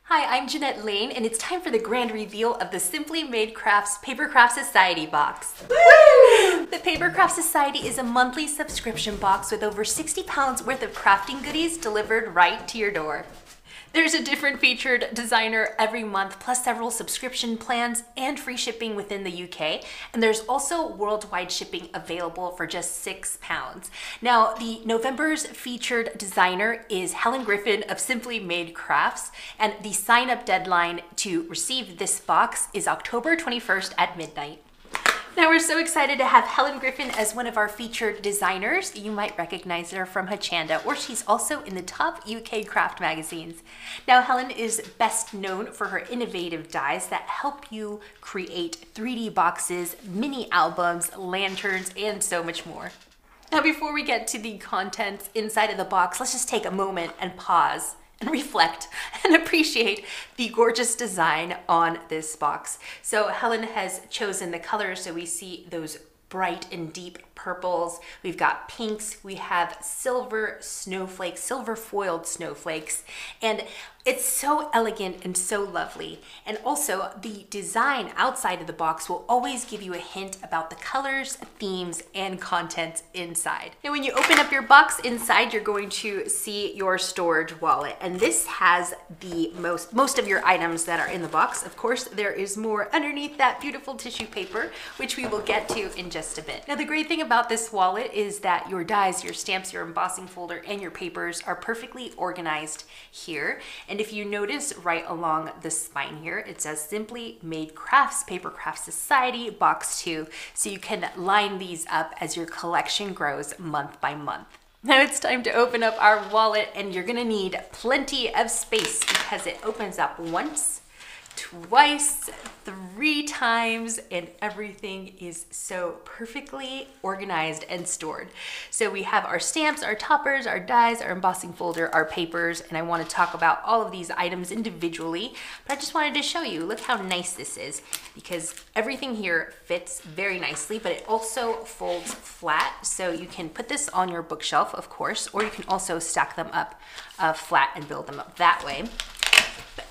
Hi, I'm Jeanette Lane, and it's time for the grand reveal of the Simply Made Crafts Papercraft Society box. Woo! The Papercraft Society is a monthly subscription box with over 60 pounds worth of crafting goodies delivered right to your door. There's a different featured designer every month, plus several subscription plans and free shipping within the UK. And there's also worldwide shipping available for just £6. Now, the November's featured designer is Helen Griffin of Simply Made Crafts, and the sign-up deadline to receive this box is October 21st at midnight. Now we're so excited to have Helen Griffin as one of our featured designers. You might recognize her from Hachanda, or she's also in the top UK craft magazines. Now Helen is best known for her innovative dies that help you create 3D boxes, mini albums, lanterns, and so much more. Now before we get to the contents inside of the box, let's just take a moment and pause and reflect and appreciate the gorgeous design on this box. So Helen has chosen the colors, so we see those bright and deep purples, we've got pinks, we have silver snowflakes, silver foiled snowflakes, and it's so elegant and so lovely. And also the design outside of the box will always give you a hint about the colors, themes, and content inside. Now when you open up your box, inside you're going to see your storage wallet, and this has the most of your items that are in the box. Of course, there is more underneath that beautiful tissue paper, which we will get to in just a bit. Now the great thing about this wallet is that your dies, your stamps, your embossing folder, and your papers are perfectly organized here. And if you notice right along the spine here, it says Simply Made Crafts Papercraft Society Box 2. So you can line these up as your collection grows month by month. Now it's time to open up our wallet, and you're gonna need plenty of space because it opens up once, twice, 3 times, and everything is so perfectly organized and stored. So we have our stamps, our toppers, our dies, our embossing folder, our papers, and I want to talk about all of these items individually, but I just wanted to show you, look how nice this is, because everything here fits very nicely, but it also folds flat, so you can put this on your bookshelf, of course, or you can also stack them up flat and build them up that way.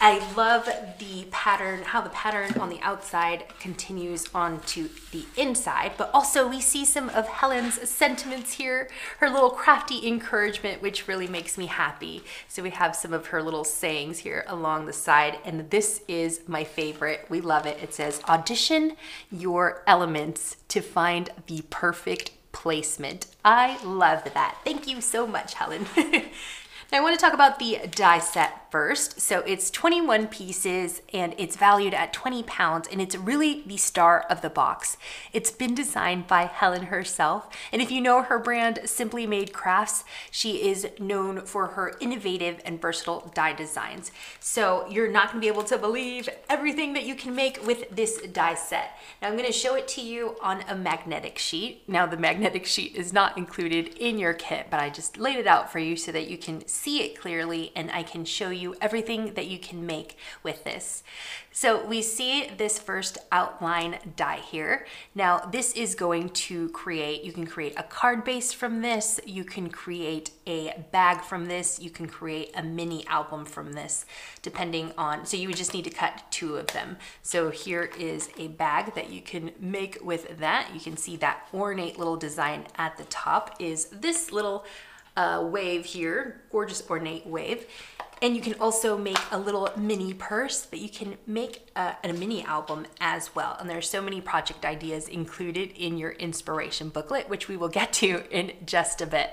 I love the pattern, how the pattern on the outside continues onto the inside, but also we see some of Helen's sentiments here, her little crafty encouragement, which really makes me happy. So we have some of her little sayings here along the side, and this is my favorite. We love it. It says, audition your elements to find the perfect placement. I love that. Thank you so much, Helen. Now I want to talk about the die set first. So it's 21 pieces and it's valued at £20, and it's really the star of the box. It's been designed by Helen herself. And if you know her brand, Simply Made Crafts, she is known for her innovative and versatile die designs. So you're not gonna be able to believe everything that you can make with this die set. Now I'm gonna show it to you on a magnetic sheet. Now the magnetic sheet is not included in your kit, but I just laid it out for you so that you can see it clearly, and I can show you everything that you can make with this. So we see this first outline die here. Now this is going to create, you can create a card base from this, you can create a bag from this, you can create a mini album from this, depending on, so you would just need to cut 2 of them. So here is a bag that you can make with that. You can see that ornate little design at the top is this little wave here, gorgeous ornate wave. And you can also make a little mini purse that you can make a mini album as well. And there are so many project ideas included in your inspiration booklet, which we will get to in just a bit.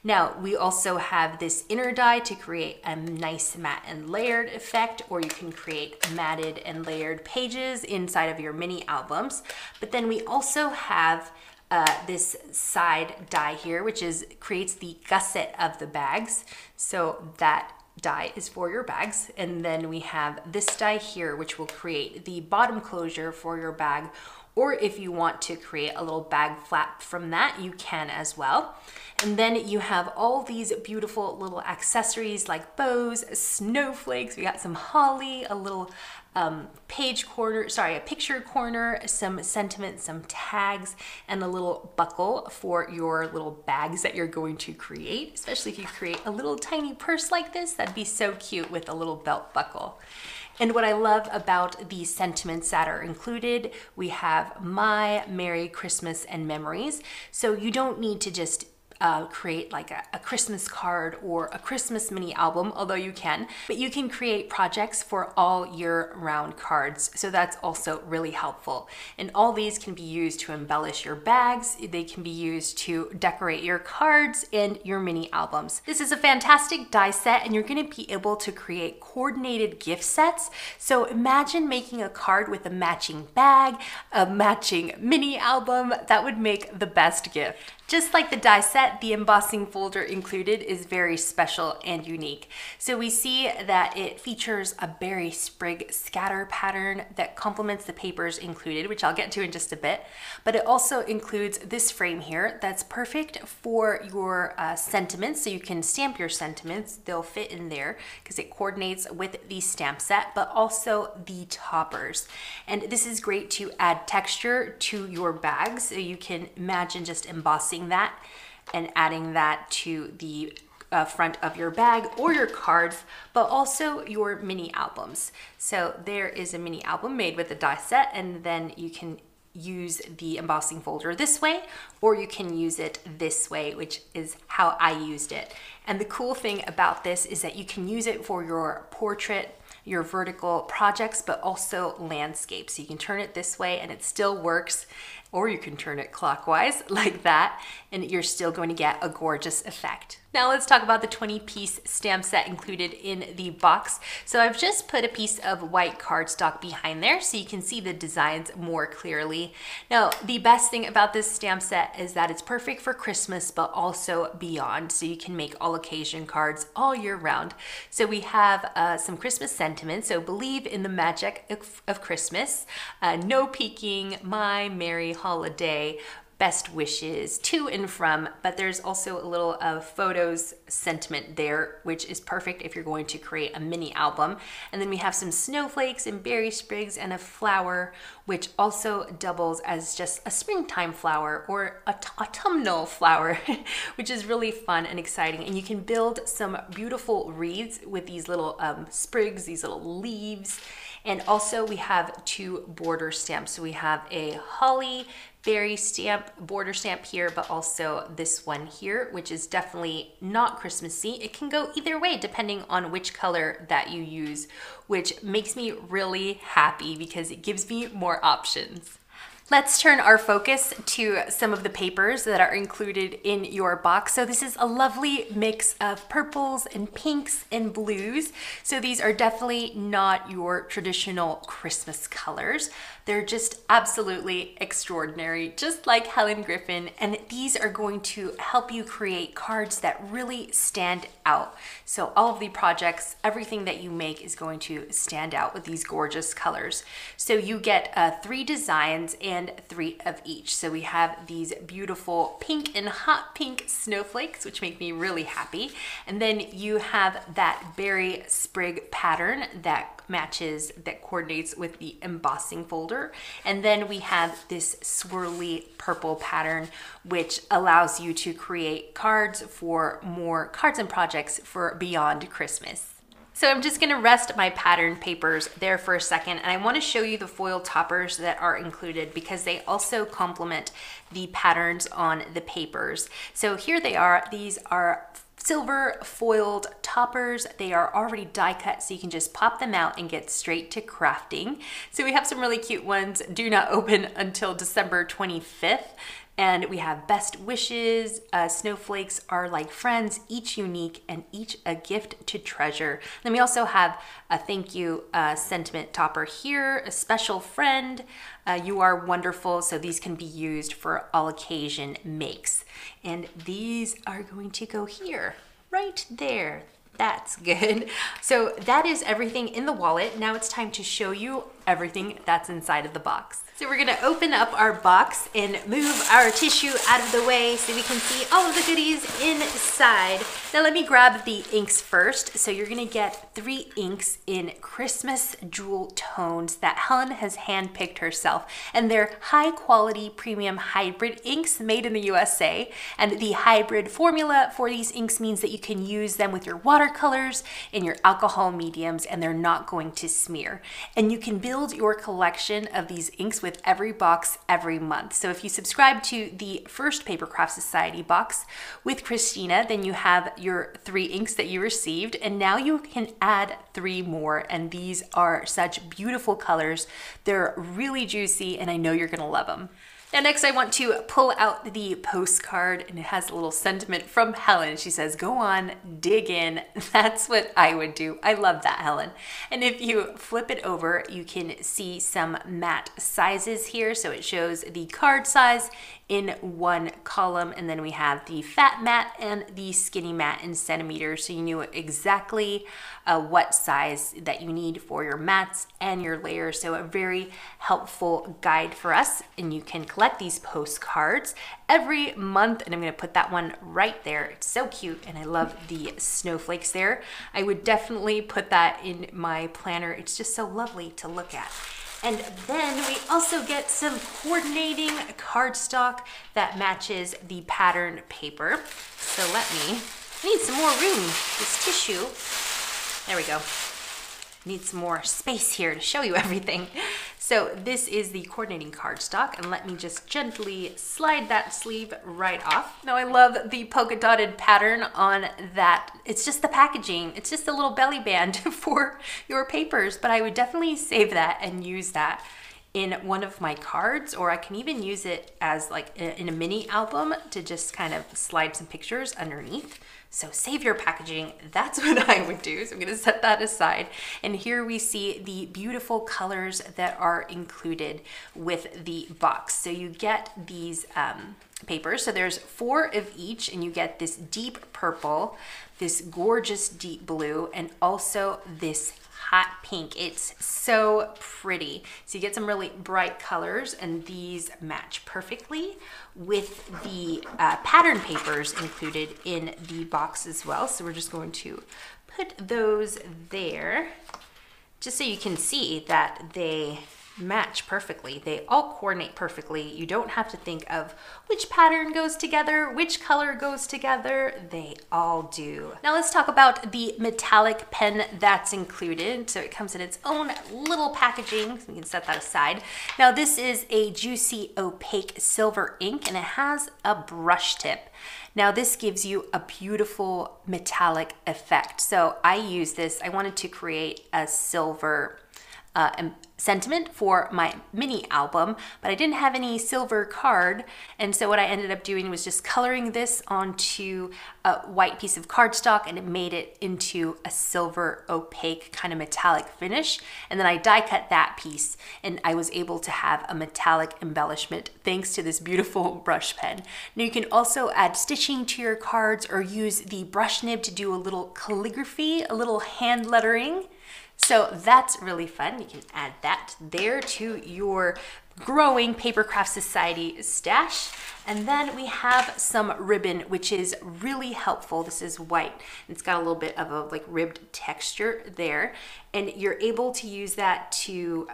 Now, we also have this inner die to create a nice matte and layered effect, or you can create matted and layered pages inside of your mini albums. But then we also have this side die here, which creates the gusset of the bags. So that die is for your bags. And then we have this die here, which will create the bottom closure for your bag, or if you want to create a little bag flap from that, you can as well. And then you have all these beautiful little accessories like bows, snowflakes, we got some holly, a little picture corner, some sentiments, some tags, and a little buckle for your little bags that you're going to create. Especially if you create a little tiny purse like this, that'd be so cute with a little belt buckle. And what I love about these sentiments that are included, we have My Merry Christmas and Memories. So you don't need to just create like a Christmas card or a Christmas mini album, although you can, but you can create projects for all year round cards. So that's also really helpful. And all these can be used to embellish your bags. They can be used to decorate your cards and your mini albums. This is a fantastic die set, and you're going to be able to create coordinated gift sets. So imagine making a card with a matching bag, a matching mini album. That would make the best gift. Just like the die set, the embossing folder included is very special and unique. So we see that it features a berry sprig scatter pattern that complements the papers included, which I'll get to in just a bit. But it also includes this frame here that's perfect for your sentiments. So you can stamp your sentiments. They'll fit in there because it coordinates with the stamp set, but also the toppers. And this is great to add texture to your bags. So you can imagine just embossing that and adding that to the front of your bag or your cards, but also your mini albums. So there is a mini album made with the die set, and then you can use the embossing folder this way, or you can use it this way, which is how I used it. And the cool thing about this is that you can use it for your portrait, your vertical projects, but also landscape. So you can turn it this way and it still works, or you can turn it clockwise like that, and you're still going to get a gorgeous effect. Now let's talk about the 20-piece stamp set included in the box. So I've just put a piece of white cardstock behind there so you can see the designs more clearly. Now, the best thing about this stamp set is that it's perfect for Christmas, but also beyond. So you can make all occasion cards all year round. So we have some Christmas sentiments. So believe in the magic of Christmas. No peeking, my merry holiday, best wishes, to and from, but there's also a little photos sentiment there, which is perfect if you're going to create a mini album. And then we have some snowflakes and berry sprigs and a flower, which also doubles as just a springtime flower or autumnal flower, which is really fun and exciting. And you can build some beautiful wreaths with these little sprigs, these little leaves. And also we have two border stamps. So we have a holly berry stamp, border stamp here, but also this one here, which is definitely not Christmassy. It can go either way depending on which color that you use, which makes me really happy because it gives me more options. Let's turn our focus to some of the papers that are included in your box. So this is a lovely mix of purples and pinks and blues. So these are definitely not your traditional Christmas colors. They're just absolutely extraordinary, just like Helen Griffin. And these are going to help you create cards that really stand out. So all of the projects, everything that you make is going to stand out with these gorgeous colors. So you get 3 designs and 3 of each. So we have these beautiful pink and hot pink snowflakes, which make me really happy. And then you have that berry sprig pattern that matches, that coordinates with the embossing folder. And then we have this swirly purple pattern, which allows you to create cards for more cards and projects for beyond Christmas. So I'm just gonna rest my pattern papers there for a second, and I wanna show you the foil toppers that are included because they also complement the patterns on the papers. So here they are. These are silver foiled toppers. They are already die cut, so you can just pop them out and get straight to crafting. So we have some really cute ones. Do not open until December 25th. And we have best wishes. Snowflakes are like friends, each unique and each a gift to treasure. Then we also have a thank you sentiment topper here, a special friend. You are wonderful. So these can be used for all occasion makes. And these are going to go here, right there. That's good. So that is everything in the wallet. Now it's time to show you everything that's inside of the box. So we're gonna open up our box and move our tissue out of the way so we can see all of the goodies inside. Now let me grab the inks first. So you're gonna get 3 inks in Christmas jewel tones that Helen has handpicked herself. And they're high quality premium hybrid inks made in the USA. And the hybrid formula for these inks means that you can use them with your watercolors and your alcohol mediums, and they're not going to smear. And you can build your collection of these inks with every box every month. So if you subscribe to the first Papercraft Society box with Christina, then you have your 3 inks that you received, and now you can add 3 more, and these are such beautiful colors. They're really juicy, and I know you're gonna love them. Now next I want to pull out the postcard, and it has a little sentiment from Helen. She says, go on, dig in. That's what I would do. I love that, Helen. And if you flip it over, you can see some matte sizes here. So it shows the card size in one column, and then we have the fat matte and the skinny matte in centimeters, so you knew exactly what size that you need for your mattes and your layers. So a very helpful guide for us, and you can collect these postcards every month, and I'm going to put that one right there. It's so cute, and I love the snowflakes there. I would definitely put that in my planner. It's just so lovely to look at. And then we also get some coordinating cardstock that matches the pattern paper. So I need some more room, this tissue. There we go. Need some more space here to show you everything. So this is the coordinating cardstock, and let me just gently slide that sleeve right off. Now I love the polka dotted pattern on that. It's just the packaging. It's just a little belly band for your papers, but I would definitely save that and use that in one of my cards, or I can even use it as like in a mini album to just kind of slide some pictures underneath. So save your packaging, that's what I would do. So I'm gonna set that aside. And here we see the beautiful colors that are included with the box. So you get these papers. So there's 4 of each, and you get this deep purple, this gorgeous deep blue, and also this hot pink. It's so pretty. So you get some really bright colors, and these match perfectly with the pattern papers included in the box as well. So we're just going to put those there just so you can see that they match perfectly. They all coordinate perfectly. You don't have to think of which pattern goes together, which color goes together. They all do. Now let's talk about the metallic pen that's included. So it comes in its own little packaging. So we can set that aside. Now this is a juicy opaque silver ink, and it has a brush tip. Now this gives you a beautiful metallic effect. So I use this, I wanted to create a silver sentiment for my mini album, but I didn't have any silver card, and so what I ended up doing was just coloring this onto a white piece of cardstock, and it made it into a silver opaque kind of metallic finish, and then I die cut that piece, and I was able to have a metallic embellishment thanks to this beautiful brush pen. Now you can also add stitching to your cards or use the brush nib to do a little calligraphy, a little hand lettering. So that's really fun. You can add that there to your growing Papercraft Society stash. And then we have some ribbon, which is really helpful. This is white. It's got a little bit of a like ribbed texture there. And you're able to use that to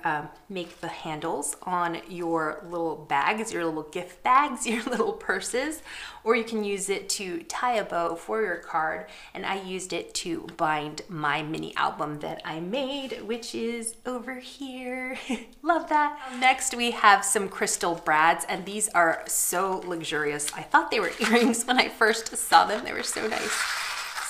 make the handles on your little bags, your little gift bags, your little purses, or you can use it to tie a bow for your card. And I used it to bind my mini album that I made, which is over here. Love that. Next, we have some crystal brads, and these are so luxurious. I thought they were earrings when I first saw them. They were so nice.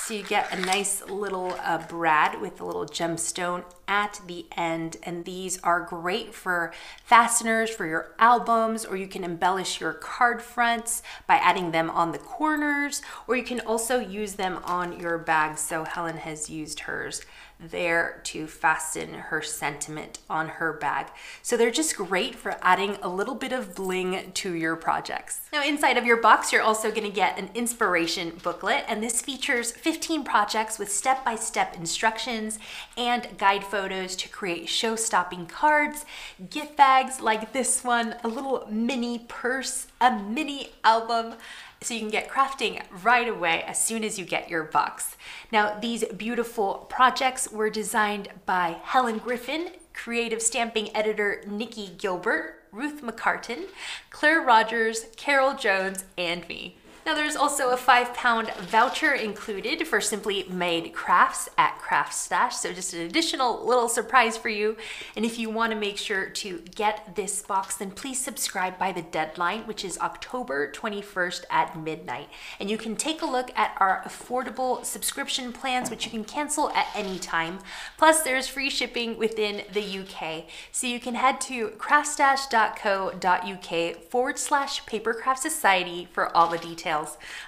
So you get a nice little brad with a little gemstone at the end, and these are great for fasteners for your albums, or you can embellish your card fronts by adding them on the corners, or you can also use them on your bags. So Helen has used hers there to fasten her sentiment on her bag. So they're just great for adding a little bit of bling to your projects. Now inside of your box, you're also gonna get an inspiration booklet, and this features 50 15 projects with step-by-step instructions and guide photos to create show-stopping cards, gift bags like this one, a little mini purse, a mini album, so you can get crafting right away as soon as you get your box. Now, these beautiful projects were designed by Helen Griffin, creative stamping editor Nikki Gilbert, Ruth McCartan, Claire Rogers, Carol Jones, and me. Now there's also a £5 voucher included for Simply Made Crafts at Craft Stash, so just an additional little surprise for you. And if you want to make sure to get this box, then please subscribe by the deadline, which is October 21st at midnight. And you can take a look at our affordable subscription plans, which you can cancel at any time. Plus there's free shipping within the UK. So you can head to craftstash.co.uk/Papercraft Society for all the details.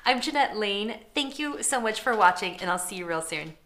I'm Jeanette Lane. Thank you so much for watching, and I'll see you real soon.